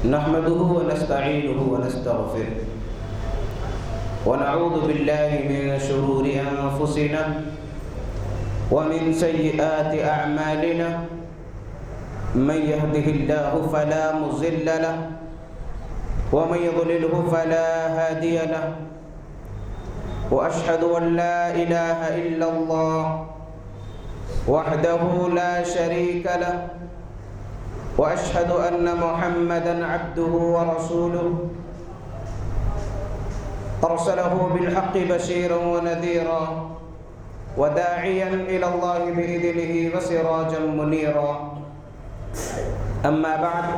نحمده ونستعينه ونستغفره ونعوذ بالله من شرور أنفسنا ومن سيئات أعمالنا من يهده الله فلا مضل له ومن يضلله فلا هادي له وأشهد أن لا إله إلا الله وحده لا شريك له وأشهد أن محمدًا عبده ورسوله أرسله بالحق بشيرًا ونذيرًا وداعيًا إلى الله بإذنه وسراجًا منيرًا أما بعد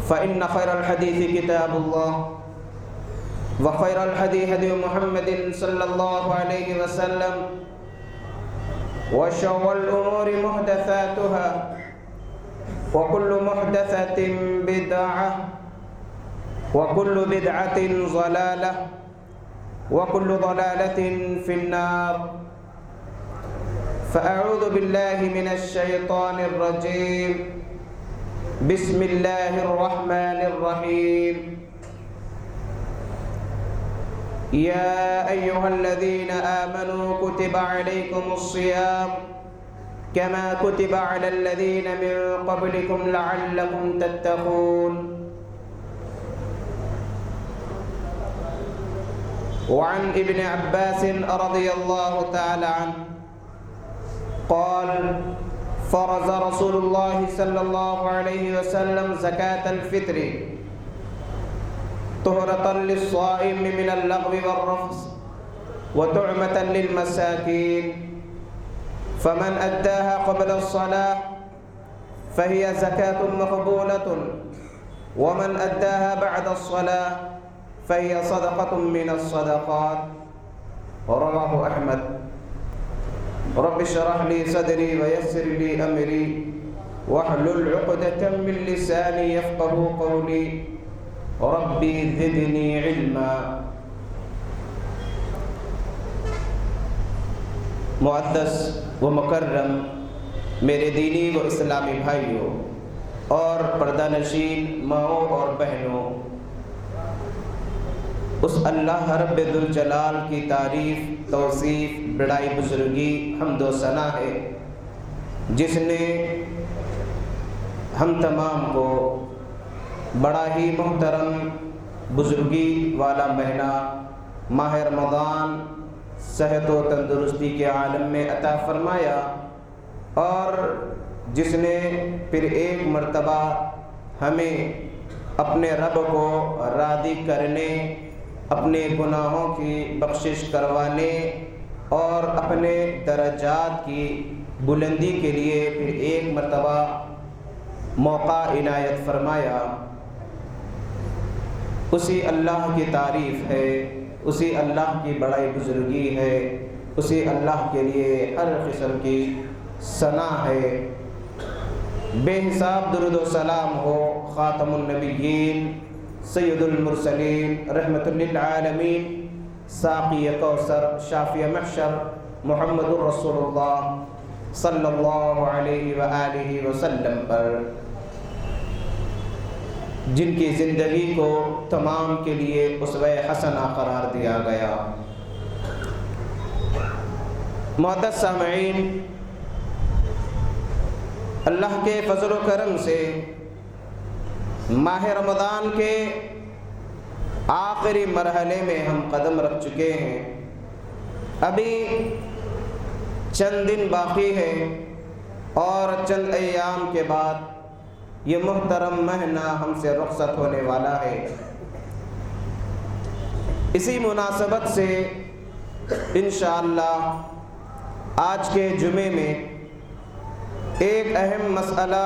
فإن خير الحديث كتاب الله وخير الهدي هدي محمد صلى الله عليه وسلم وشر الأمور محدثاتها وكل محدثة بدعة وكل بدعة ضلالة وكل ضلالة في النار فأعوذ بالله من الشيطان الرجيم بسم الله الرحمن الرحيم يا أيها الذين آمنوا كتب عليكم الصيام كما كتب على الذين من قبلكم لعلكم تتقون وعن ابن عباس رضي الله تعالى عنه قال فرض رسول الله صلى الله عليه وسلم زكاة الفطر طهرة للصائم من اللغو والرفث وطعمة للمساكين فمن أداها قبل الصلاة فهي زكاة مقبولة ومن أداها بعد الصلاة فهي صدقة من الصدقات رواه أحمد رب اشرح لي صدري ويسر لي أمري واحلل عقدة من لساني يفقه قولي ربي زدني علما معزز و مکرم میرے دینی و اسلامی بھائیوں اور پردہ نشین ماؤں اور بہنوں، اس اللہ رب ذوالجلال کی تعریف، توصیف، بڑائی، بزرگی، حمد و ثنا ہے جس نے ہم تمام کو بڑا ہی محترم بزرگی والا مہینہ ماہ رمضان صحت و تندرستی کے عالم میں عطا فرمایا، اور جس نے پھر ایک مرتبہ ہمیں اپنے رب کو راضی کرنے، اپنے گناہوں کی بخشش کروانے اور اپنے درجات کی بلندی کے لیے پھر ایک مرتبہ موقع عنایت فرمایا، اسی اللہ کی تعریف ہے، اسی اللہ کی بڑائی بزرگی ہے، اسی اللہ کے لیے ہر قسم کی ثنا ہے۔ بے حساب درود و سلام ہو خاتم النبیین سید المرسلین رحمت للعالمین ساقی کوثر شافی محشر محمد الرسول اللہ صلی اللہ علیہ وآلہ وسلم پر، جن کی زندگی کو تمام کے لیے اسوہ حسنہ قرار دیا گیا۔ معزز سامعین، اللہ کے فضل و کرم سے ماہ رمضان کے آخری مرحلے میں ہم قدم رکھ چکے ہیں، ابھی چند دن باقی ہے اور چند ایام کے بعد یہ محترم مہینہ ہم سے رخصت ہونے والا ہے۔ اسی مناسبت سے انشاءاللہ آج کے جمعے میں ایک اہم مسئلہ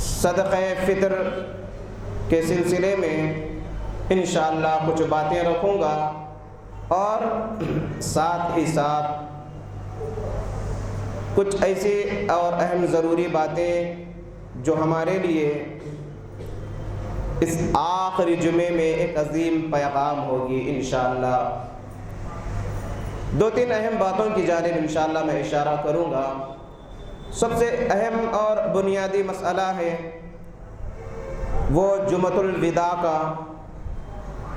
صدقہ فطر کے سلسلے میں انشاءاللہ کچھ باتیں رکھوں گا، اور ساتھ ہی ساتھ کچھ ایسی اور اہم ضروری باتیں جو ہمارے لیے اس آخری جمعے میں ایک عظیم پیغام ہوگی انشاءاللہ۔ دو تین اہم باتوں کی جانب انشاءاللہ میں اشارہ کروں گا۔ سب سے اہم اور بنیادی مسئلہ ہے وہ جمعۃ الوداع کا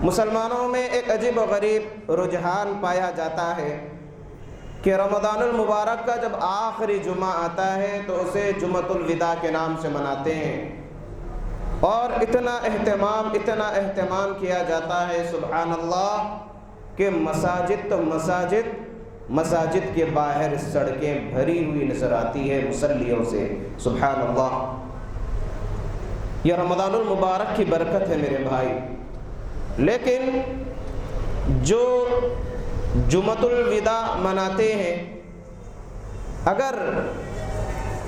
مسلمانوں میں ایک عجیب و غریب رجحان پایا جاتا ہے کہ رمضان المبارک کا جب آخری جمعہ آتا ہے تو اسے جمعۃ الوداع کے نام سے مناتے ہیں، اور اتنا اہتمام کیا جاتا ہے سبحان اللہ کہ مساجد کے باہر سڑکیں بھری ہوئی نظر آتی ہے مصلیوں سے، سبحان اللہ۔ یہ رمضان المبارک کی برکت ہے میرے بھائی۔ لیکن جو جمعۃ الوداع مناتے ہیں، اگر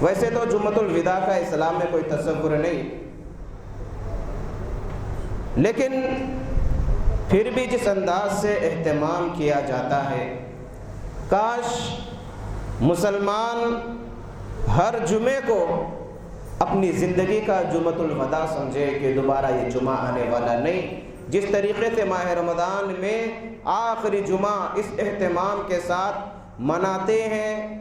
ویسے تو جمعۃ الوداع کا اسلام میں کوئی تصور نہیں، لیکن پھر بھی جس انداز سے اہتمام کیا جاتا ہے، کاش مسلمان ہر جمعے کو اپنی زندگی کا جمعۃ الوداع سمجھے کہ دوبارہ یہ جمعہ آنے والا نہیں۔ جس طریقے سے ماہ رمضان میں آخری جمعہ اس اہتمام کے ساتھ مناتے ہیں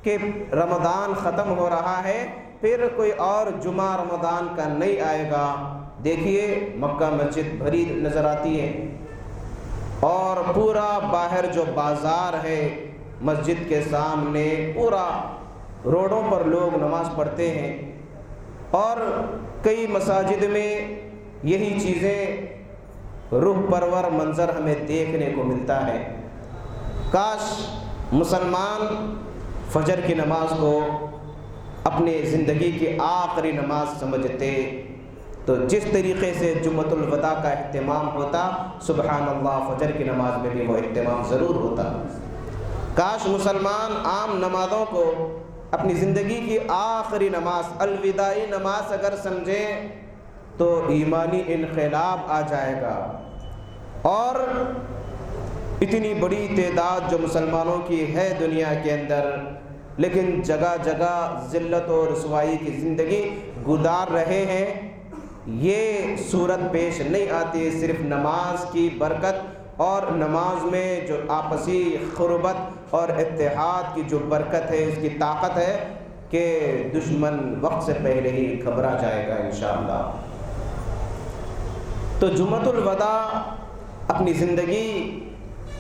کہ رمضان ختم ہو رہا ہے، پھر کوئی اور جمعہ رمضان کا نہیں آئے گا، دیکھیے مکہ مسجد بھری نظر آتی ہے، اور پورا باہر جو بازار ہے مسجد کے سامنے پورا روڈوں پر لوگ نماز پڑھتے ہیں، اور کئی مساجد میں یہی چیزیں روح پرور منظر ہمیں دیکھنے کو ملتا ہے۔ کاش مسلمان فجر کی نماز کو اپنی زندگی کی آخری نماز سمجھتے تو جس طریقے سے جمعۃ الوداع کا اہتمام ہوتا، سبحان اللہ فجر کی نماز میں بھی وہ اہتمام ضرور ہوتا۔ کاش مسلمان عام نمازوں کو اپنی زندگی کی آخری نماز، الوداعی نماز اگر سمجھیں تو ایمانی انقلاب آ جائے گا، اور اتنی بڑی تعداد جو مسلمانوں کی ہے دنیا کے اندر، لیکن جگہ جگہ ذلت و رسوائی کی زندگی گزار رہے ہیں، یہ صورت پیش نہیں آتی صرف نماز کی برکت اور نماز میں جو آپسی قربت اور اتحاد کی جو برکت ہے، اس کی طاقت ہے کہ دشمن وقت سے پہلے ہی گھبرا جائے گا انشاءاللہ۔ تو جمعۃ الوداع اپنی زندگی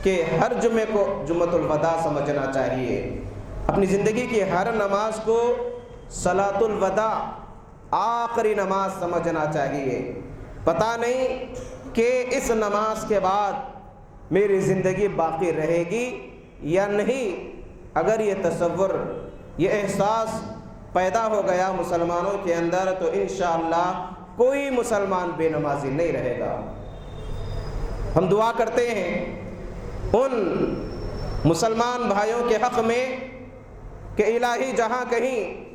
کے ہر جمعے کو جمعۃ الوداع سمجھنا چاہیے، اپنی زندگی کی ہر نماز کو صلاۃ الوداع آخری نماز سمجھنا چاہیے۔ پتہ نہیں کہ اس نماز کے بعد میری زندگی باقی رہے گی یا نہیں۔ اگر یہ تصور، یہ احساس پیدا ہو گیا مسلمانوں کے اندر تو انشاءاللہ کوئی مسلمان بے نمازی نہیں رہے گا۔ ہم دعا کرتے ہیں ان مسلمان بھائیوں کے حق میں کہ الہی جہاں کہیں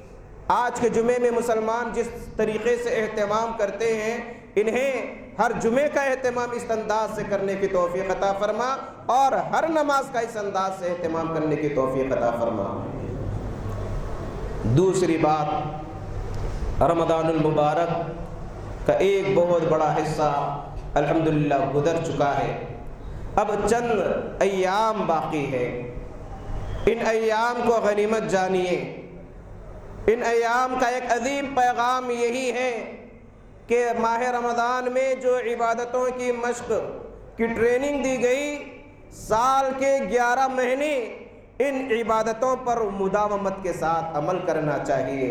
آج کے جمعے میں مسلمان جس طریقے سے اہتمام کرتے ہیں، انہیں ہر جمعے کا اہتمام اس انداز سے کرنے کی توفیق عطا فرما، اور ہر نماز کا اس انداز سے اہتمام کرنے کی توفیق عطا فرما۔ دوسری بات، رمضان المبارک کا ایک بہت بڑا حصہ الحمدللہ گزر چکا ہے، اب چند ایام باقی ہے۔ ان ایام کو غنیمت جانیے۔ ان ایام کا ایک عظیم پیغام یہی ہے کہ ماہ رمضان میں جو عبادتوں کی مشق کی ٹریننگ دی گئی، سال کے 11 مہینے ان عبادتوں پر مداومت کے ساتھ عمل کرنا چاہیے۔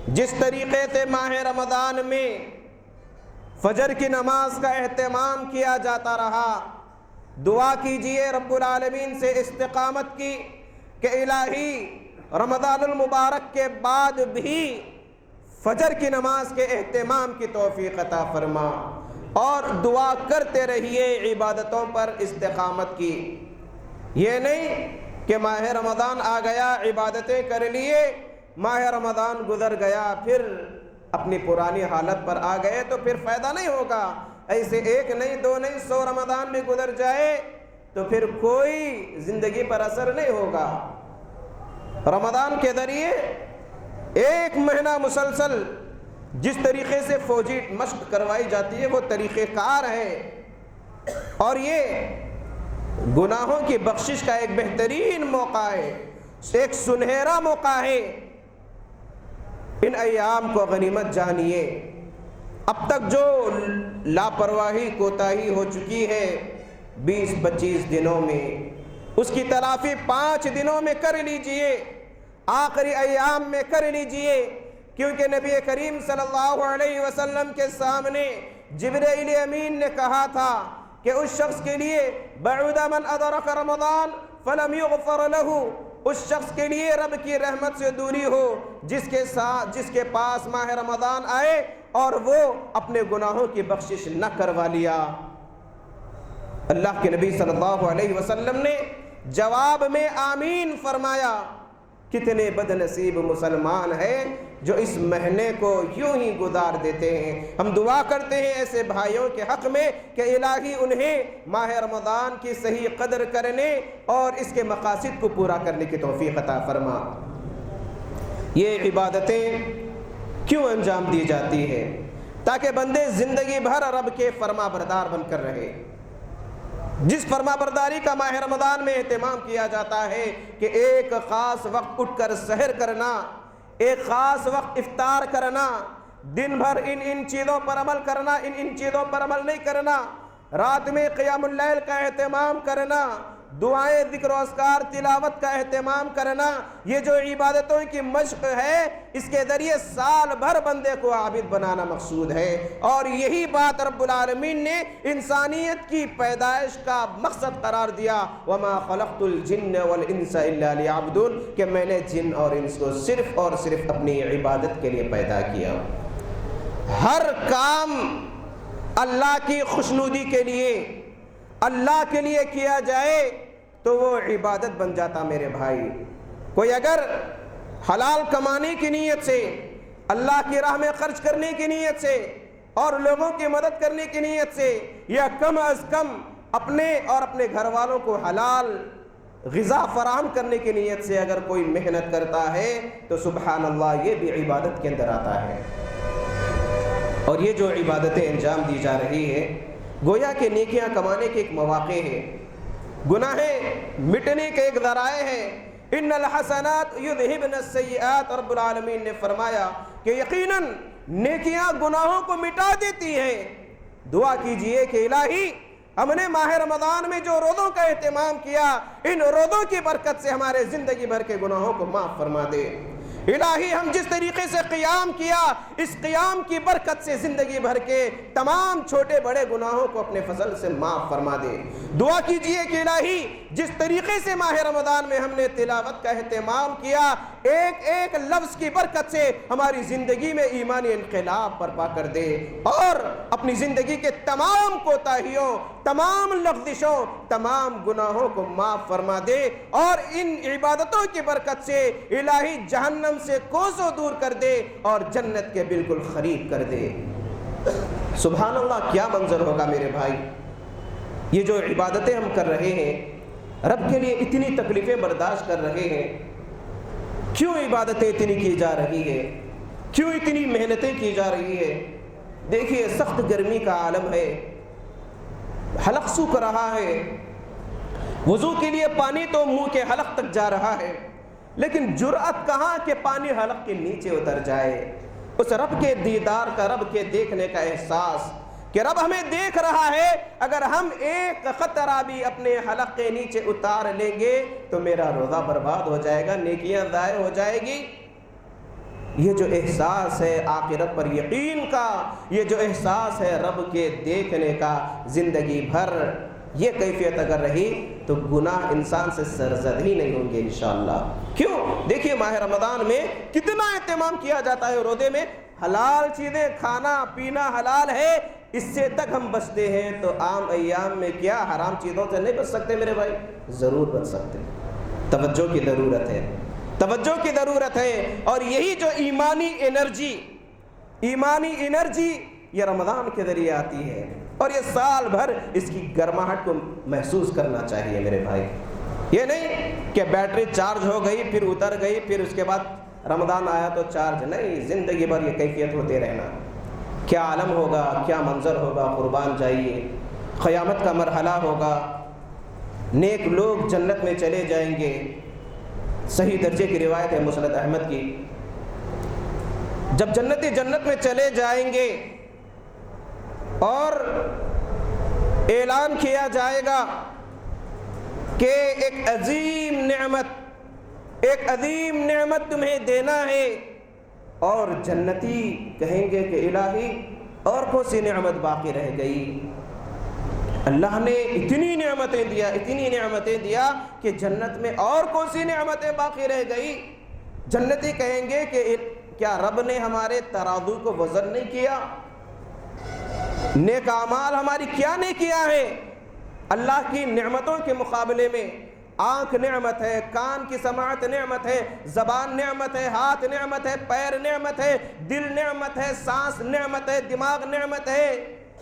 جس طریقے سے ماہ رمضان میں فجر کی نماز کا اہتمام کیا جاتا رہا، دعا کیجئے رب العالمین سے استقامت کی کہ الہی رمضان المبارک کے بعد بھی فجر کی نماز کے اہتمام کی توفیق عطا فرما، اور دعا کرتے رہیے عبادتوں پر استقامت کی۔ یہ نہیں کہ ماہ رمضان آ گیا، عبادتیں کر لیے، ماہ رمضان گزر گیا، پھر اپنی پرانی حالت پر آ گئے تو پھر فائدہ نہیں ہوگا۔ ایسے ایک نہیں، دو نہیں، 100 رمضان بھی گزر جائے تو پھر کوئی زندگی پر اثر نہیں ہوگا۔ رمضان کے ذریعے ایک مہینہ مسلسل جس طریقے سے فوجی مشق کروائی جاتی ہے وہ طریقہ کار ہے، اور یہ گناہوں کی بخشش کا ایک بہترین موقع ہے، ایک سنہرا موقع ہے۔ ان ایام کو غنیمت جانیے، اب تک جو لاپرواہی کوتاہی ہو چکی ہے 20-25 دنوں میں، اس کی تلافی 5 دنوں میں کر لیجئے، آخری ایام میں کر لیجئے، کیونکہ نبی کریم صلی اللہ علیہ وسلم کے سامنے جبرائیل امین نے کہا تھا کہ اس شخص کے لیے بعد من ادرک رمضان فلم یغفر له، اس شخص کے لیے رب کی رحمت سے دوری ہو جس کے پاس ماہ رمضان آئے اور وہ اپنے گناہوں کی بخشش نہ کروا لیا۔ اللہ کے نبی صلی اللہ علیہ وسلم نے جواب میں آمین فرمایا۔ کتنے بد نصیب مسلمان ہیں جو اس مہینے کو یوں ہی گزار دیتے ہیں۔ ہم دعا کرتے ہیں ایسے بھائیوں کے حق میں کہ الہی انہیں ماہ رمضان کی صحیح قدر کرنے اور اس کے مقاصد کو پورا کرنے کی توفیق عطا فرما۔ یہ عبادتیں کیوں انجام دی جاتی ہے؟ تاکہ بندے زندگی بھر رب کے فرما بردار بن کر رہے۔ جس فرما برداری کا ماہ رمضان میں اہتمام کیا جاتا ہے کہ ایک خاص وقت اٹھ کر سحر کرنا، ایک خاص وقت افطار کرنا، دن بھر ان چیزوں پر عمل کرنا، ان چیزوں پر عمل نہیں کرنا، رات میں قیام اللیل کا اہتمام کرنا، دعائیں ذکر و اذکار تلاوت کا اہتمام کرنا، یہ جو عبادتوں کی مشق ہے اس کے ذریعے سال بھر بندے کو عابد بنانا مقصود ہے۔ اور یہی بات رب العالمین نے انسانیت کی پیدائش کا مقصد قرار دیا، وَمَا خَلَقْتُ الْجِنَّ وَالْإِنسَ إِلَّا لِيَعْبُدُونَ، کہ میں نے جن اور انس کو صرف اور صرف اپنی عبادت کے لیے پیدا کیا۔ ہر کام اللہ کی خوشنودی کے لیے، اللہ کے لیے کیا جائے تو وہ عبادت بن جاتا میرے بھائی۔ کوئی اگر حلال کمانے کی نیت سے، اللہ کی راہ میں خرچ کرنے کی نیت سے اور لوگوں کی مدد کرنے کی نیت سے، یا کم از کم اپنے اور اپنے گھر والوں کو حلال غذا فراہم کرنے کی نیت سے اگر کوئی محنت کرتا ہے تو سبحان اللہ یہ بھی عبادت کے اندر آتا ہے۔ اور یہ جو عبادتیں انجام دی جا رہی ہے گویا کہ نیکیاں کمانے کے ایک مواقع ہے، گناہیں مٹنے کے ایک ذرائع ہیں۔ ان الحسنات یذہبن السیئات، رب العالمین نے فرمایا کہ یقیناً نیکیاں گناہوں کو مٹا دیتی ہیں۔ دعا کیجئے کہ الہی ہم نے ماہ رمضان میں جو روزوں کا اہتمام کیا، ان روزوں کی برکت سے ہمارے زندگی بھر کے گناہوں کو معاف فرما دے۔ الہی ہم جس طریقے سے قیام کیا، اس قیام کی برکت سے زندگی بھر کے تمام چھوٹے بڑے گناہوں کو اپنے فضل سے معاف فرما دے۔ دعا کیجئے کہ الہی جس طریقے سے ماہ رمضان میں ہم نے تلاوت کا اہتمام کیا، ایک ایک لفظ کی برکت سے ہماری زندگی میں ایمانی انقلاب برپا کر دے، اور اپنی زندگی کے تمام کوتاہیوں، تمام لغزشوں، تمام گناہوں کو معاف فرما دے، اور ان عبادتوں کی برکت سے الہی جہنم سے کوسوں دور کر دے اور جنت کے بالکل قریب کر دے۔ سبحان اللہ، کیا منظر ہوگا میرے بھائی۔ یہ جو عبادتیں ہم کر رہے ہیں، رب کے لیے اتنی تکلیفیں برداشت کر رہے ہیں، کیوں عبادتیں اتنی کی جا رہی ہے، کیوں اتنی محنتیں کی جا رہی ہے؟ دیکھیے سخت گرمی کا عالم ہے، حلق سوکھ رہا ہے، وضو کے لیے پانی تو منہ کے حلق تک جا رہا ہے، لیکن جرأت کہاں کہ پانی حلق کے نیچے اتر جائے۔ اس رب کے دیدار کا، رب کے دیکھنے کا احساس کہ رب ہمیں دیکھ رہا ہے، اگر ہم ایک قطرہ بھی اپنے حلق کے نیچے اتار لیں گے تو میرا روزہ برباد ہو جائے گا، نیکیاں ضائع ہو جائے گی۔ یہ جو احساس ہے آخرت پر یقین کا، یہ جو احساس ہے رب کے دیکھنے کا، زندگی بھر یہ کیفیت اگر رہی تو گناہ انسان سے سرزد ہی نہیں ہوں گے انشاءاللہ۔ کیوں؟ دیکھیے ماہ رمضان میں کتنا اہتمام کیا جاتا ہے، روزے میں حلال چیزیں کھانا پینا حلال ہے، اس سے تک ہم بچتے ہیں، تو عام ایام میں کیا حرام چیزوں سے نہیں بچ سکتے میرے بھائی؟ ضرور بچ سکتے۔ توجہ کی ضرورت ہے، توجہ کی ضرورت ہے۔ اور یہی جو ایمانی انرجی یہ رمضان کے ذریعے آتی ہے، اور یہ سال بھر اس کی گرماہٹ کو محسوس کرنا چاہیے میرے بھائی۔ یہ نہیں کہ بیٹری چارج ہو گئی پھر اتر گئی پھر اس کے بعد رمضان آیا تو چارج نہیں، زندگی بھر یہ کیفیت ہوتے رہنا۔ کیا عالم ہوگا، کیا منظر ہوگا، قربان جائیے۔ قیامت کا مرحلہ ہوگا، نیک لوگ جنت میں چلے جائیں گے۔ صحیح درجے کی روایت ہے مسند احمد کی، جب جنتی جنت میں چلے جائیں گے اور اعلان کیا جائے گا کہ ایک عظیم نعمت تمہیں دینا ہے، اور جنتی کہیں گے کہ الہی اور کون سی نعمت باقی رہ گئی؟ اللہ نے اتنی نعمتیں دیا کہ جنت میں اور کون سی نعمتیں باقی رہ گئی؟ جنتی کہیں گے کہ کیا رب نے ہمارے ترازو کو وزن نہیں کیا؟ نیک اعمال ہماری کیا نہیں کیا ہے؟ اللہ کی نعمتوں کے مقابلے میں آنکھ نعمت ہے، کان کی سماعت نعمت ہے، زبان نعمت ہے، ہاتھ نعمت ہے، پیر نعمت ہے، دل نعمت ہے، سانس نعمت ہے، دماغ نعمت ہے۔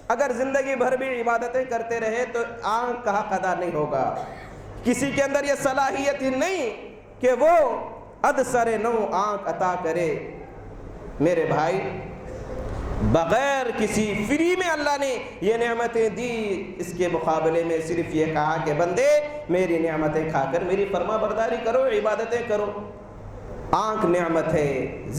اگر زندگی بھر بھی عبادتیں کرتے رہے تو آنکھ کا حق ادا نہیں ہوگا۔ کسی کے اندر یہ صلاحیت ہی نہیں کہ وہ اد سر نو آنکھ عطا کرے۔ میرے بھائی، بغیر کسی فری میں اللہ نے یہ نعمتیں دی، اس کے مقابلے میں صرف یہ کہا کہ بندے میری نعمتیں کھا کر میری فرما برداری کرو، عبادتیں کرو۔ آنکھ نعمت ہے،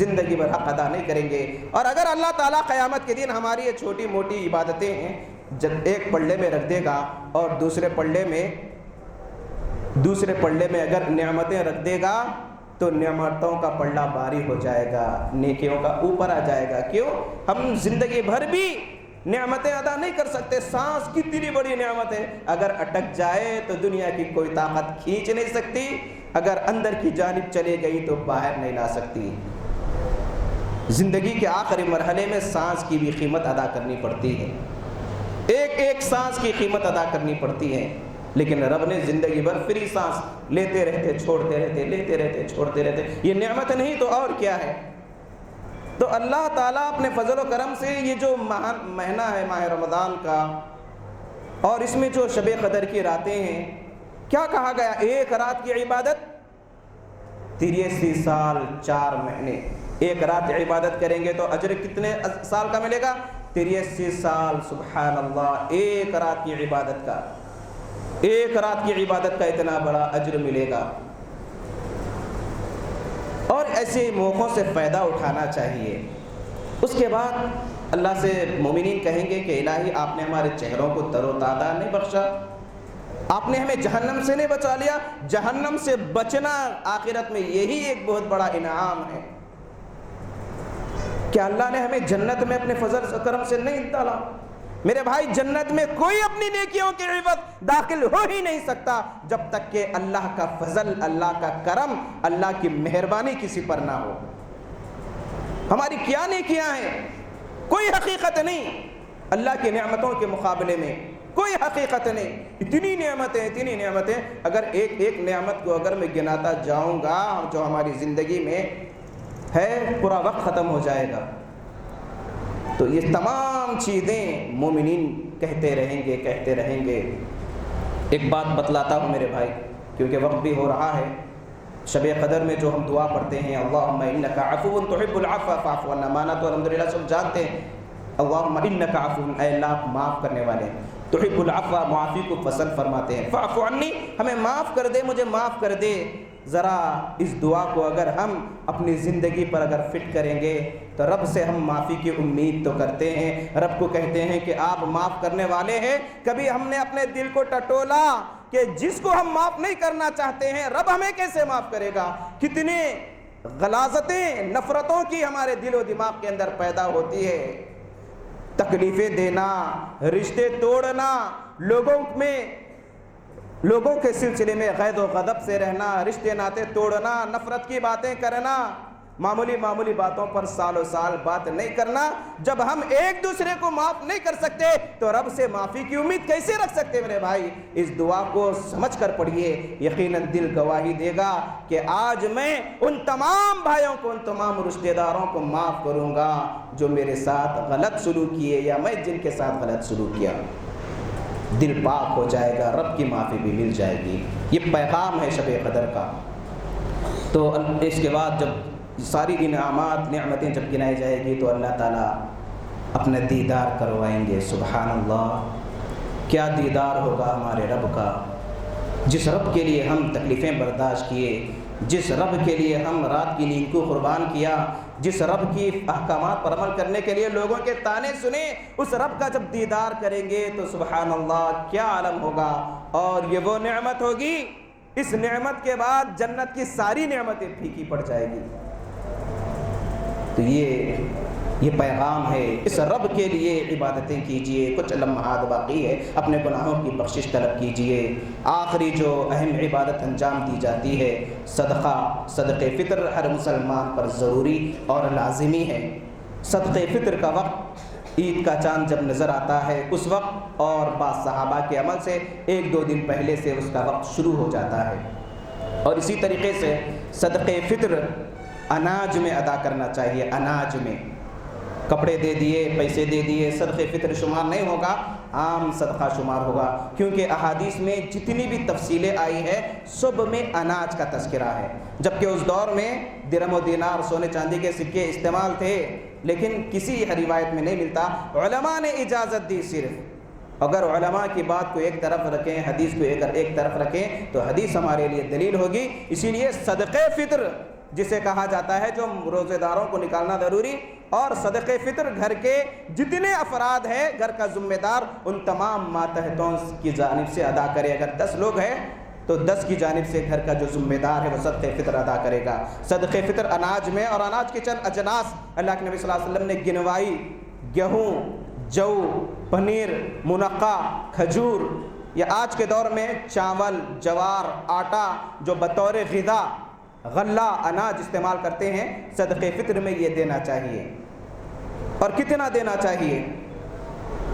زندگی بھر حق ادا نہیں کریں گے۔ اور اگر اللہ تعالیٰ قیامت کے دن ہماری یہ چھوٹی موٹی عبادتیں ہیں جب ایک پلڑے میں رکھ دے گا اور دوسرے پلڑے میں اگر نعمتیں رکھ دے گا تو نعمتوں کا پلڑا بھاری ہو جائے گا، نیکیوں کا اوپر آ جائے گا۔ کیوں؟ ہم زندگی بھر بھی نعمتیں ادا نہیں کر سکتے۔ سانس کتنی بڑی نعمت ہے، اگر اٹک جائے تو دنیا کی کوئی طاقت کھینچ نہیں سکتی، اگر اندر کی جانب چلے گئی تو باہر نہیں لا سکتی۔ زندگی کے آخری مرحلے میں سانس کی بھی قیمت ادا کرنی پڑتی ہے، ایک سانس کی قیمت ادا کرنی پڑتی ہے۔ لیکن رب نے زندگی بھر فری سانس لیتے رہتے چھوڑتے رہتے، لیتے رہتے چھوڑتے رہتے۔ یہ نعمت نہیں تو اور کیا ہے؟ تو اللہ تعالیٰ اپنے فضل و کرم سے یہ جو مہینہ ہے ماہ رمضان کا، اور اس میں جو شب قدر کی راتیں ہیں، کیا کہا گیا؟ ایک رات کی عبادت 83 سال 4 مہینے۔ ایک رات عبادت کریں گے تو اجر کتنے سال کا ملے گا؟ 83 سال۔ سبحان اللہ، ایک رات کی عبادت کا اتنا بڑا اجر ملے گا۔ اور ایسے موقعوں سے فائدہ اٹھانا چاہیے۔ اس کے بعد اللہ سے مومنین کہیں گے کہ الہی آپ نے ہمارے چہروں کو تر و تازہ نہیں بخشا، آپ نے ہمیں جہنم سے نہیں بچا لیا۔ جہنم سے بچنا آخرت میں یہی ایک بہت بڑا انعام ہے کہ اللہ نے ہمیں جنت میں اپنے فضل و کرم سے نہیں ڈالا۔ میرے بھائی، جنت میں کوئی اپنی نیکیوں کے عوض داخل ہو ہی نہیں سکتا جب تک کہ اللہ کا فضل، اللہ کا کرم، اللہ کی مہربانی کسی پر نہ ہو۔ ہماری کیا نیکیاں ہیں؟ کوئی حقیقت نہیں اللہ کی نعمتوں کے مقابلے میں، کوئی حقیقت نہیں۔ اتنی نعمتیں اگر ایک نعمت کو اگر میں گناتا جاؤں گا جو ہماری زندگی میں ہے، پورا وقت ختم ہو جائے گا۔ تو یہ تمام چیزیں مومنین کہتے رہیں گے۔ ایک بات بتلاتا ہوں میرے بھائی، کیونکہ وقت بھی ہو رہا ہے۔ شب قدر میں جو ہم دعا پڑھتے ہیں، اللہم انک عفو تحب العفو فاعف عنا، مانا تو الحمدللہ سب جانتے ہیں۔ اللہم انک عفو، اے اللہ معاف کرنے والے، تحب العفو، معافی کو پسند فرماتے ہیں، فاعف عنی، ہمیں معاف کر دے، مجھے معاف کر دے۔ ذرا اس دعا کو اگر ہم اپنی زندگی پر اگر فٹ کریں گے تو رب سے ہم معافی کی امید تو کرتے ہیں، رب کو کہتے ہیں کہ آپ معاف کرنے والے ہیں۔ کبھی ہم نے اپنے دل کو ٹٹولا کہ جس کو ہم معاف نہیں کرنا چاہتے ہیں رب ہمیں کیسے معاف کرے گا؟ کتنے غلاظتیں، نفرتوں کی ہمارے دل و دماغ کے اندر پیدا ہوتی ہے۔ تکلیفیں دینا، رشتے توڑنا، لوگوں کے سلسلے میں غیظ و غضب سے رہنا، رشتے ناطے توڑنا، نفرت کی باتیں کرنا، معمولی باتوں پر سال و سال بات نہیں کرنا۔ جب ہم ایک دوسرے کو معاف نہیں کر سکتے تو رب سے معافی کی امید کیسے رکھ سکتے؟ میرے بھائی، اس دعا کو سمجھ کر پڑھیے، یقیناً دل گواہی دے گا کہ آج میں ان تمام بھائیوں کو، ان تمام رشتہ داروں کو معاف کروں گا جو میرے ساتھ غلط سلوک کیے یا میں جن کے ساتھ غلط سلوک کیا۔ دل پاک ہو جائے گا، رب کی معافی بھی مل جائے گی۔ یہ پیغام ہے شب قدر کا۔ تو اس کے بعد جب ساری انعامات، نعمتیں جب گنائی جائے گی تو اللہ تعالیٰ اپنا دیدار کروائیں گے۔ سبحان اللہ، کیا دیدار ہوگا ہمارے رب کا، جس رب کے لیے ہم تکلیفیں برداشت کیے، جس رب کے لیے ہم رات کی نیند کو قربان کیا، جس رب کی احکامات پر عمل کرنے کے لیے لوگوں کے طعنے سنے، اس رب کا جب دیدار کریں گے تو سبحان اللہ کیا عالم ہوگا، اور یہ وہ نعمت ہوگی، اس نعمت کے بعد جنت کی ساری نعمتیں پھیکی پڑ جائے گی۔ تو یہ پیغام ہے، اس رب کے لیے عبادتیں کیجئے، کچھ لمحات باقی ہے، اپنے گناہوں کی بخشش طلب کیجئے۔ آخری جو اہم عبادت انجام دی جاتی ہے صدقہ فطر ہر مسلمان پر ضروری اور لازمی ہے۔ صدقہ فطر کا وقت عید کا چاند جب نظر آتا ہے اس وقت، اور بعض صحابہ کے عمل سے 1-2 دن پہلے سے اس کا وقت شروع ہو جاتا ہے۔ اور اسی طریقے سے صدقہ فطر اناج میں ادا کرنا چاہیے، اناج میں کپڑے دے دیے، پیسے دے دیے، صدقہ فطر شمار نہیں ہوگا، عام صدقہ شمار ہوگا، کیونکہ احادیث میں جتنی بھی تفصیلیں آئی ہے سب میں اناج کا تذکرہ ہے۔ جبکہ اس دور میں درہم و دینار، سونے چاندی کے سکے استعمال تھے، لیکن کسی روایت میں نہیں ملتا۔ علماء نے اجازت دی، صرف اگر علماء کی بات کو ایک طرف رکھیں، حدیث کو ایک طرف رکھیں تو حدیث ہمارے لیے دلیل ہوگی۔ اسی لیے صدقہ فطر جسے کہا جاتا ہے، جو روزے داروں کو نکالنا ضروری، اور صدقہ فطر گھر کے جتنے افراد ہیں، گھر کا ذمہ دار ان تمام ماتحتوں کی جانب سے ادا کرے۔ اگر 10 لوگ ہیں تو 10 کی جانب سے گھر کا جو ذمہ دار ہے وہ صدقہ فطر ادا کرے گا۔ صدقہ فطر اناج میں، اور اناج کے چند اجناس اللہ کے نبی صلی اللہ علیہ وسلم نے گنوائی: گیہوں، جو، پنیر، منقع، کھجور، یا آج کے دور میں چاول، جوار، آٹا جو بطور غذا، غلہ، اناج استعمال کرتے ہیں، صدقہ فطر میں یہ دینا چاہیے۔ اور کتنا دینا چاہیے،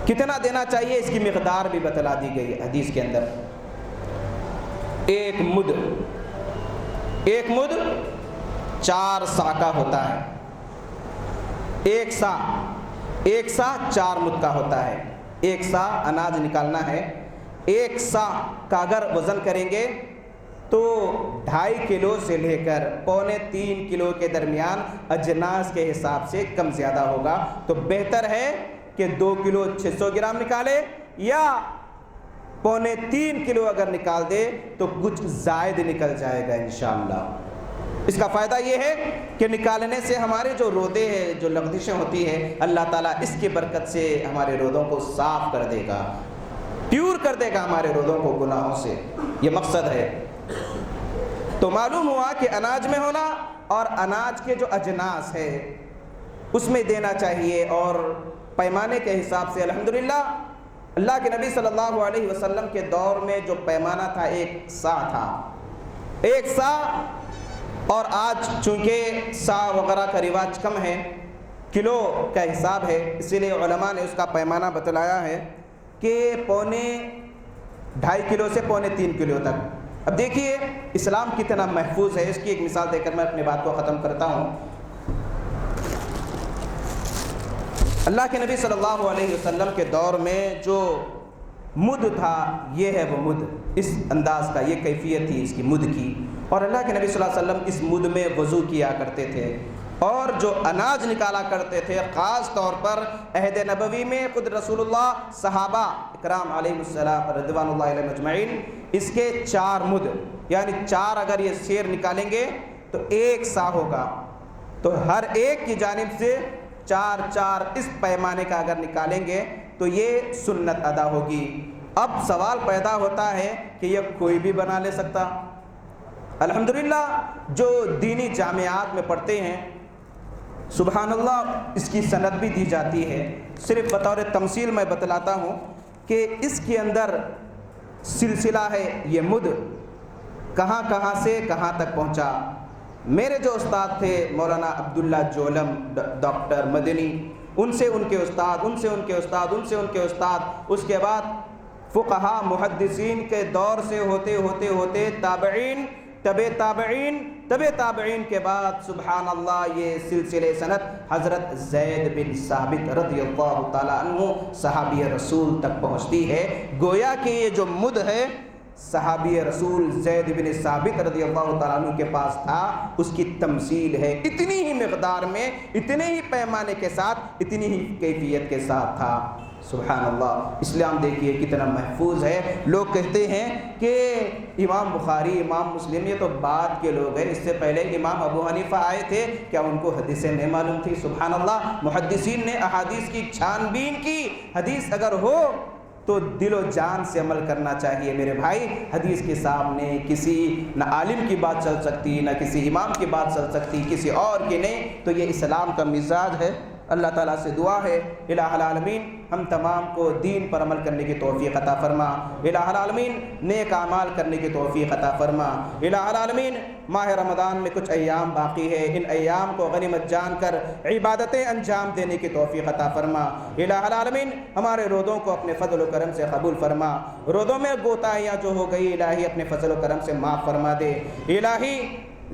کتنا دینا چاہیے، اس کی مقدار بھی بتلا دی گئی ہے حدیث کے اندر۔ ایک مد 4 سا کا ہوتا ہے، ایک سا 4 مد کا ہوتا ہے۔ 1 سا اناج نکالنا ہے، 1 سا کا اگر وزن کریں گے تو 2.5 کلو سے لے کر 2.25 کلو کے درمیان اجناس کے حساب سے کم زیادہ ہوگا۔ تو بہتر ہے کہ 2 کلو 600 گرام نکالے، یا 2.25 کلو اگر نکال دے تو کچھ زائد نکل جائے گا انشاءاللہ۔ اس کا فائدہ یہ ہے کہ نکالنے سے ہمارے جو رودے ہیں، جو لغزشیں ہوتی ہیں، اللہ تعالیٰ اس کی برکت سے ہمارے رودوں کو صاف کر دے گا، پیور کر دے گا ہمارے رودوں کو گناہوں سے۔ یہ مقصد ہے۔ تو معلوم ہوا کہ اناج میں ہونا، اور اناج کے جو اجناس ہے اس میں دینا چاہیے، اور پیمانے کے حساب سے الحمدللہ اللہ کے نبی صلی اللہ علیہ وسلم کے دور میں جو پیمانہ تھا 1 سا تھا، 1 سا۔ اور آج چونکہ سا وغیرہ کا رواج کم ہے، کلو کا حساب ہے، اسی لیے علماء نے اس کا پیمانہ بتلایا ہے کہ 2.5 کلو سے 3.25 کلو تک۔ اب دیکھیے اسلام کتنا محفوظ ہے، اس کی ایک مثال دے کر میں اپنی بات کو ختم کرتا ہوں۔ اللہ کے نبی صلی اللہ علیہ وسلم کے دور میں جو مد تھا، یہ ہے وہ مد، اس انداز کا، یہ کیفیت تھی اس کی مد کی، اور اللہ کے نبی صلی اللہ علیہ وسلم اس مد میں وضو کیا کرتے تھے، اور جو اناج نکالا کرتے تھے خاص طور پر عہد نبوی میں خود رسول اللہ، صحابہ اکرام علیہ السلام رضوان اللہ علیہ مجمعین، اس کے 4 مد، یعنی 4 اگر یہ سیر نکالیں گے تو 1 سا ہوگا، تو ہر ایک کی جانب سے 4 اس پیمانے کا اگر نکالیں گے تو یہ سنت ادا ہوگی۔ اب سوال پیدا ہوتا ہے کہ یہ کوئی بھی بنا لے سکتا؟ الحمدللہ جو دینی جامعات میں پڑھتے ہیں، سبحان اللہ، اس کی سند بھی دی جاتی ہے۔ صرف بطور تمثیل میں بتلاتا ہوں کہ اس کے اندر سلسلہ ہے، یہ مد کہاں کہاں سے کہاں تک پہنچا۔ میرے جو استاد تھے مولانا عبداللہ جولم ڈاکٹر مدنی، ان سے ان کے استاد، ان سے ان کے استاد، ان سے ان کے استاد، اس کے بعد فقہا محدثین کے دور سے ہوتے ہوتے ہوتے تابعین، طب تابعین کے بعد سبحان اللہ یہ سلسلے سند حضرت زید بن ثابت رضی اللہ تعالیٰ عنہ صحابی رسول تک پہنچتی ہے۔ گویا کہ یہ جو مد ہے صحابی رسول زید بن ثابت رضی اللہ تعالیٰ عنہ کے پاس تھا، اس کی تمثیل ہے، اتنی ہی مقدار میں، اتنے ہی پیمانے کے ساتھ، اتنی ہی کیفیت کے ساتھ تھا۔ سبحان اللہ، اسلام دیکھیے کتنا محفوظ ہے۔ لوگ کہتے ہیں کہ امام بخاری، امام مسلم یہ تو بعد کے لوگ ہیں، اس سے پہلے امام ابو حنیفہ آئے تھے، کیا ان کو حدیثیں نہیں معلوم تھی؟ سبحان اللہ، محدثین نے احادیث کی چھان بین کی، حدیث اگر ہو تو دل و جان سے عمل کرنا چاہیے میرے بھائی۔ حدیث کے سامنے کسی نہ عالم کی بات چل سکتی، نہ کسی امام کی بات چل سکتی، کسی اور کی نہیں، تو یہ اسلام کا مزاج ہے۔ اللہ تعالیٰ سے دعا ہے الہ العالمین ہم تمام کو دین پر عمل کرنے کی توفیق عطا فرما، الہ العالمین نیک اعمال کرنے کی توفیق عطا فرما، الہ العالمین ماہ رمضان میں کچھ ایام باقی ہے، ان ایام کو غنیمت جان کر عبادتیں انجام دینے کی توفیق عطا فرما، الہ العالمین ہمارے روزوں کو اپنے فضل و کرم سے قبول فرما، روزوں میں کوتاہیاں جو ہو گئی الہی اپنے فضل و کرم سے معاف فرما دے، الہی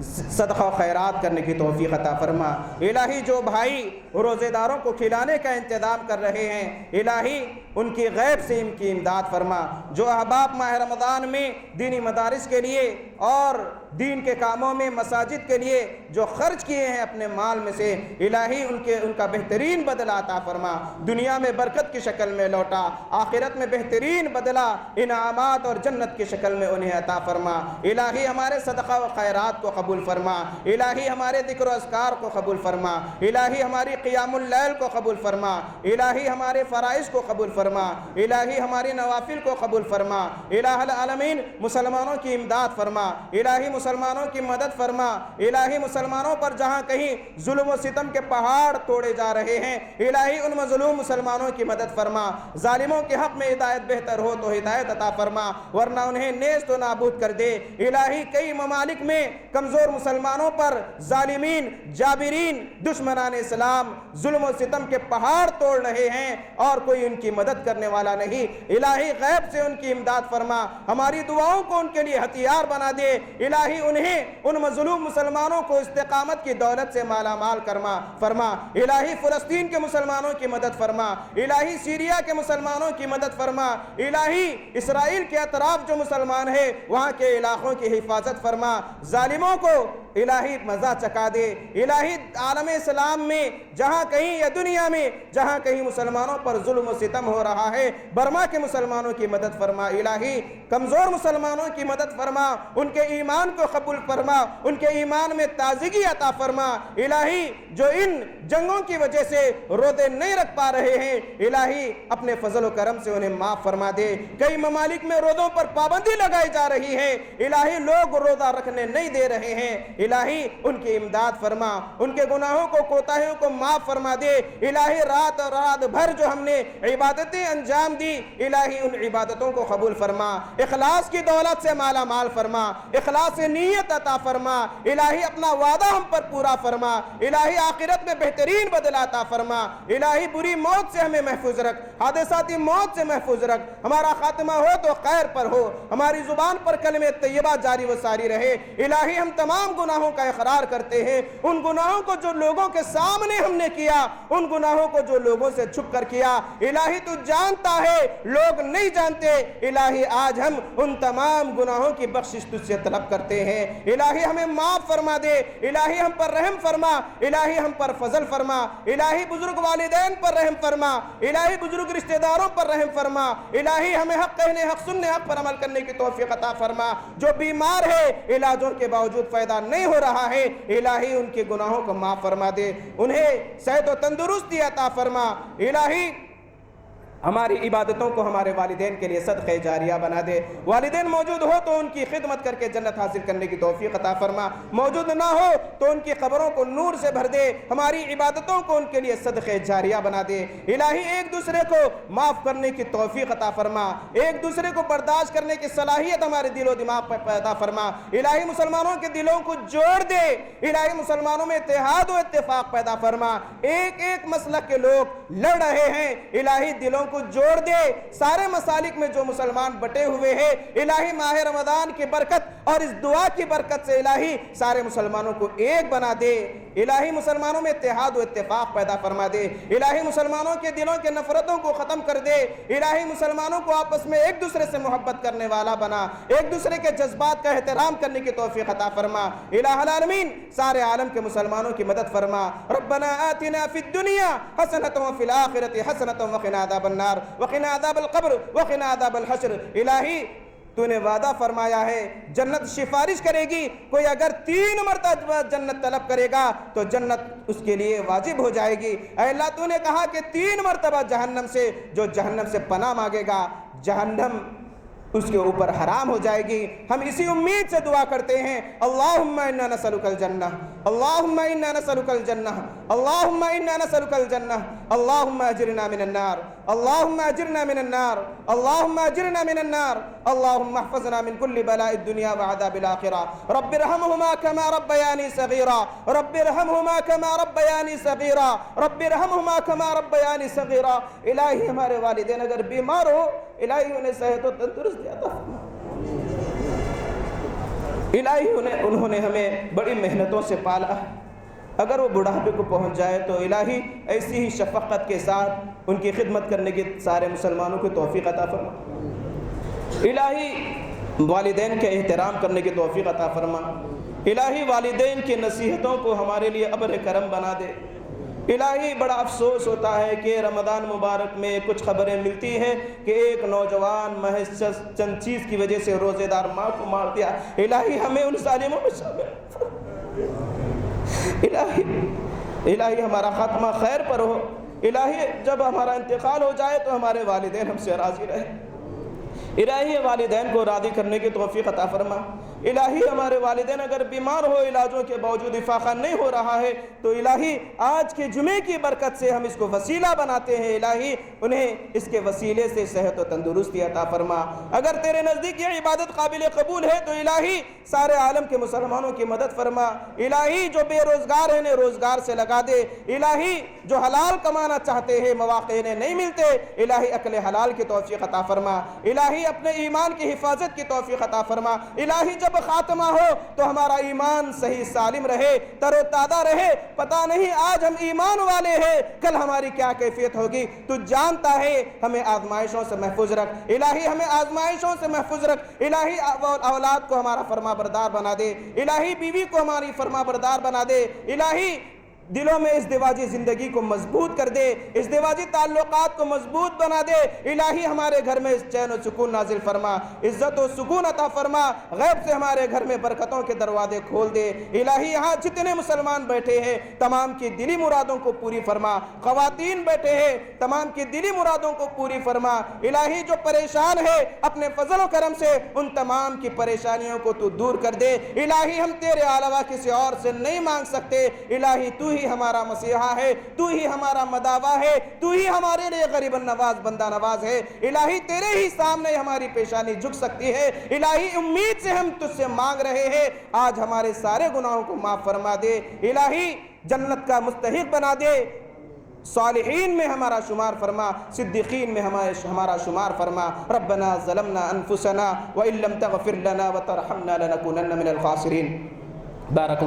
صدقہ و خیرات کرنے کی توفیق عطا فرما، الہی جو بھائی روزے داروں کو کھلانے کا انتظام کر رہے ہیں الہی ان کی غیب سے ان کی امداد فرما، جو احباب ماہ رمضان میں دینی مدارس کے لیے اور دین کے کاموں میں مساجد کے لیے جو خرچ کیے ہیں اپنے مال میں سے الہی ان کا بہترین بدلہ عطا فرما، دنیا میں برکت کی شکل میں لوٹا، آخرت میں بہترین بدلہ انعامات اور جنت کی شکل میں انہیں عطا فرما، الہی ہمارے صدقہ و خیرات کو قبول فرما، الہی ہمارے ذکر و اذکار کو قبول فرما، الہی ہماری قیام اللیل کو قبول فرما، الہی ہمارے فرائض کو قبول فرما، الہی ہماری نوافل کو قبول فرما، الہ العالمین مسلمانوں کی امداد فرما، الہی مسلمانوں کی مدد فرما، الہی مسلمانوں پر جہاں کہیں ظلم و ستم کے پہاڑ توڑے جا رہے ہیں الہی ان مظلوم مسلمانوں کی مدد فرما، ظالموں کے حق میں ہدایت بہتر ہو تو ہدایت عطا فرما ورنہ انہیں نیست و نابود کر دے، الہی کئی ممالک میں کمزور مسلمانوں پر ظالمین، جابرین، دشمنان اسلام ظلم و ستم کے پہاڑ توڑ رہے ہیں اور کوئی ان کی مدد کرنے والا نہیں، الہی غیب سے ان کی امداد فرما، ہماری دعاؤں کو ان کے لیے ہتھیار بنا دے، الہی انہیں ان مظلوم مسلمانوں کو استقامت کی دولت سے مالا مال فرما، الہی فلسطین کے مسلمانوں کی مدد فرما، الہی سیریا کے مسلمانوں کی مدد فرما، الہی اسرائیل کے اطراف جو مسلمان ہیں وہاں کے علاقوں کی حفاظت فرما، ظالموں کو الہی مزہ چکا دے، الہی عالم اسلام میں جہاں کہیں یا دنیا میں جہاں کہیں مسلمانوں پر ظلم و ستم ہو رہا ہے برما کے مسلمانوں کی مدد فرما، الہی کمزور مسلمانوں کی مدد فرما، ان کے ایمان کو قبول فرما، ان کے ایمان میں تازگی عطا فرما، الہی جو ان جنگوں کی وجہ سے روزے نہیں رکھ پا رہے ہیں الہی اپنے فضل و کرم سے انہیں معاف فرما دے، کئی ممالک میں روزوں پر پابندی لگائی جا رہی ہے الہی لوگ روزہ رکھنے نہیں دے رہے ہیں الہی ان کی امداد فرما، ان کے گناہوں کو کوتاہیوں کو معاف فرما دے، الہی رات بھر جو ہم نے عبادتیں انجام دی الہی ان عبادتوں کو قبول فرما، اخلاص کی دولت سے مالا مال فرما، اخلاص سے نیت عطا فرما، الہی اپنا وعدہ ہم پر پورا فرما، الہی آخرت میں بہترین بدلہ عطا فرما، الہی بری موت سے ہمیں محفوظ رکھ، حادثاتی موت سے محفوظ رکھ، ہمارا خاتمہ ہو تو خیر پر ہو، ہماری زبان پر کلمہ طیبہ جاری و ساری رہے، الہی ہم تمام گناہوں کا اقرار کرتے ہیں، ان گناہوں کو جو لوگوں کے سامنے ہم نے کیا، ان گناہوں کو جو لوگوں سے چھپ کر کیا الہی تو جانتا ہے لوگ نہیں جانتے، الہی آج ہم ان تمام گناہوں کی بخشش تجھ سے طلب کرتے ہیں، الہی ہمیں معاف فرما دے، الہی ہم پر رحم فرما، الہی ہم پر فضل فرما، الہی بزرگ والدین پر رحم فرما، الہی بزرگ رشتہ داروں پر رحم فرما، الہی ہمیں حق کہنے حق سننے حق پر عمل کرنے کی توفیق عطا فرما، جو بیمار ہے علاجوں کے باوجود فائدہ نہیں ہو رہا ہے الہی ان کے گناہوں کو معاف فرما دے، انہیں صحت و تندرستی عطا فرما، الہی ہماری عبادتوں کو ہمارے والدین کے لیے صدقہ جاریہ بنا دے، والدین موجود ہو تو ان کی خدمت کر کے جنت حاصل کرنے کی توفیق عطا فرما، موجود نہ ہو تو ان کی قبروں کو نور سے بھر دے، ہماری عبادتوں کو ان کے لیے صدقہ جاریہ بنا دے، الہی ایک دوسرے کو معاف کرنے کی توفیق عطا فرما، ایک دوسرے کو برداشت کرنے کی صلاحیت ہمارے دل و دماغ پر پیدا فرما، الہی مسلمانوں کے دلوں کو جوڑ دے، الہی مسلمانوں میں اتحاد و اتفاق پیدا فرما، ایک ایک مسلک کے لوگ لڑ رہے ہیں الہی دلوں کو جوڑ دے، سارے مسالک میں جو مسلمان بٹے ہوئے ہیں الہی ماہ رمضان کی برکت اور اس دعا کی برکت سے الہی سارے مسلمانوں کو ایک بنا دے، الہی مسلمانوں میں اتحاد و اتفاق پیدا فرما دے، الہی مسلمانوں کے دلوں کے نفرتوں کو ختم کر دے، الہی مسلمانوں کو آپس میں ایک دوسرے سے محبت کرنے والا بنا، ایک دوسرے کے جذبات کا احترام کرنے کی توفیق عطا فرما۔ الہ العالمین سارے عالم کے مسلمانوں کی مدد فرما۔ ربنا آتنا فی الدنیا حسنۃ وفی الآخرۃ حسنۃ وقنا عذاب النار وقنا عذاب القبر وقنا عذاب الحشر۔ الہی تو نے وعدہ فرمایا ہے جنت سفارش کرے گی، کوئی اگر 3 مرتبہ جنت طلب کرے گا تو جنت اس کے لیے واجب ہو جائے گی۔ اے اللہ تو نے کہا کہ 3 مرتبہ جہنم سے جو جہنم سے پناہ مانگے گا جہنم اس کے اوپر حرام ہو جائے گی۔ ہم اسی امید سے دعا کرتے ہیں اللہم انا نسألک الجنہ، اللہم انا نسألک الجنہ، اللہم انا نسألک الجنہ، اللہم اجرنا من النار، اللہم اجرنا من النار، اللہم اجرنا من النار، اللہم احفظنا من كل بلاء الدنیا وعذاب الآخرہ۔ رب ارحمہما کما ربیانی صغیرا، رب ارحمہما کما ربیانی صغیرا، رب ارحمہما کما ربیانی صغیرا۔ الہی ہمارے والدین اگر بیمار ہو الہی انہیں صحت و تندرستی عطا فرما۔ الہی انہوں نے ہمیں بڑی محنتوں سے پالا، اگر وہ بڑھاپے کو پہنچ جائے تو الہی ایسی ہی شفقت کے ساتھ ان کی خدمت کرنے کی سارے مسلمانوں کو توفیق عطا فرما۔ الہی والدین کے احترام کرنے کی توفیق عطا فرما۔ الہی والدین کی نصیحتوں کو ہمارے لیے ابر کرم بنا دے۔ الہی بڑا افسوس ہوتا ہے کہ رمضان مبارک میں کچھ خبریں ملتی ہیں کہ ایک نوجوان محض چند چیز کی وجہ سے روزے دار ماں کو مار دیا۔ الہی ہمیں ان ظالموں میں شامل، الہی ہمارا خاتمہ خیر پر ہو۔ الہی جب ہمارا انتقال ہو جائے تو ہمارے والدین ہم سے راضی رہے۔ الہی والدین کو راضی کرنے کی توفیق عطا فرما۔ الہی ہمارے والدین اگر بیمار ہو علاجوں کے باوجود افاقہ نہیں ہو رہا ہے تو الہی آج کے جمعے کی برکت سے ہم اس کو وسیلہ بناتے ہیں، الہی انہیں اس کے وسیلے سے صحت و تندرستی عطا فرما۔ اگر تیرے نزدیک یہ عبادت قابل قبول ہے تو الہی سارے عالم کے مسلمانوں کی مدد فرما۔ الہی جو بے روزگار ہیں انہیں روزگار سے لگا دے، الہی جو حلال کمانا چاہتے ہیں مواقع انہیں نہیں ملتے الہی عقل حلال کی توفیق عطا فرما۔ الہی اپنے ایمان کی حفاظت کی توفیق عطا فرما۔ الہی جب خاتمہ ہو تو ہمارا ایمان صحیح سالم رہے، تر و تازہ رہے۔ پتہ نہیں آج ہم ایمان والے ہیں کل ہماری کیا کیفیت ہوگی، تو جانتا ہے۔ ہمیں آزمائشوں سے محفوظ رکھ الہی، ہمیں آزمائشوں سے محفوظ رکھ الہی۔ اولاد کو ہمارا فرما بردار بنا دے الہی، بیوی کو ہماری فرما بردار بنا دے الہی۔ دلوں میں ازدواجی زندگی کو مضبوط کر دے، ازدواجی تعلقات کو مضبوط بنا دے الہی۔ ہمارے گھر میں چین و سکون نازل فرما، عزت و سکون عطا فرما۔ غیب سے ہمارے گھر میں برکتوں کے دروازے کھول دے الہی۔ یہاں جتنے مسلمان بیٹھے ہیں تمام کی دلی مرادوں کو پوری فرما، خواتین بیٹھے ہیں تمام کی دلی مرادوں کو پوری فرما الہی۔ جو پریشان ہے اپنے فضل و کرم سے ان تمام کی پریشانیوں کو تو دور کر دے الہی۔ ہم تیرے علاوہ کسی اور سے نہیں مانگ سکتے الہی، تو ہی ہمارا مسیحا ہے، تو ہی ہمارا مداوا ہے، تو ہی ہمارے لیے غریب النواز بندہ نواز ہے الہی۔ تیرے ہی سامنے ہماری پیشانی جھک سکتی ہے الہی، امید سے ہم تجھ سے مانگ رہے ہیں۔ آج ہمارے سارے گناہوں کو معاف فرما دے الہی، جنت کا مستحق بنا دے، صالحین میں ہمارا شمار فرما، صدیقین میں ہمارا شمار فرما۔ ربنا ظلمنا انفسنا وان لم تغفر لنا وترحمنا لنكونن من الخاسرین۔ بارك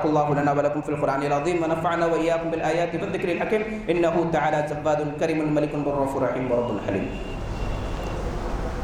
الله لنا ولكم في القرآن العظيم ونفعنا وإياكم بالآيات والذكر الحكيم إنه تعالى جواد كريم ملك بر رحيم ورب حليم۔